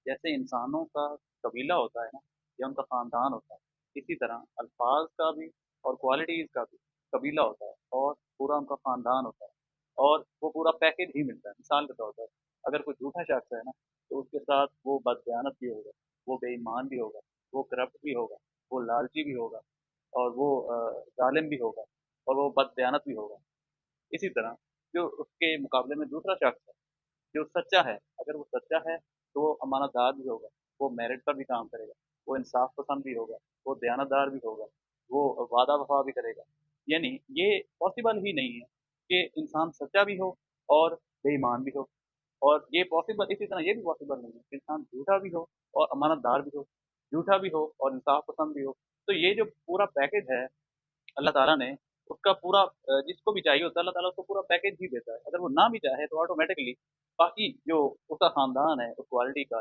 जैसे इंसानों का कबीला होता है ना या उनका ख़ानदान होता है, इसी तरह अल्फ़ाज़ का भी और क्वालिटीज़ का भी कबीला होता है और पूरा उनका ख़ानदान होता है और वो पूरा पैकेज ही मिलता है। मिसाल के तौर पर अगर कोई झूठा शख़्स है ना, तो उसके साथ वो बददयानत भी होगा, वो बेईमान भी होगा, वो करप्ट भी होगा, वो लालची भी होगा और वो ज़ालिम भी होगा और वो बददयानत भी होगा। इसी तरह जो उसके मुकाबले में दूसरा शख़्स है जो सच्चा है, अगर वो सच्चा है, तो वो अमानतदार भी होगा, वो मेरिट पर भी काम करेगा, वो इंसाफ़ पसंद भी होगा, वो दयानतदार भी होगा, वो वादा-वफ़ा भी करेगा। यानी ये पॉसिबल ही नहीं है कि इंसान सच्चा भी हो और बेईमान भी हो और ये पॉसिबल इसी तरह ये भी पॉसिबल नहीं है कि इंसान झूठा भी हो और अमानतदार भी हो, झूठा भी हो और इंसाफ़ पसंद भी हो। तो ये जो पूरा पैकेज है अल्लाह ताला ने उसका पूरा जिसको भी चाहिए होता है अल्लाह ताला उसको पूरा पैकेज ही देता है। अगर वो ना भी चाहे तो ऑटोमैटिकली बाकी जो उसका ख़ानदान है, उस क्वालिटी का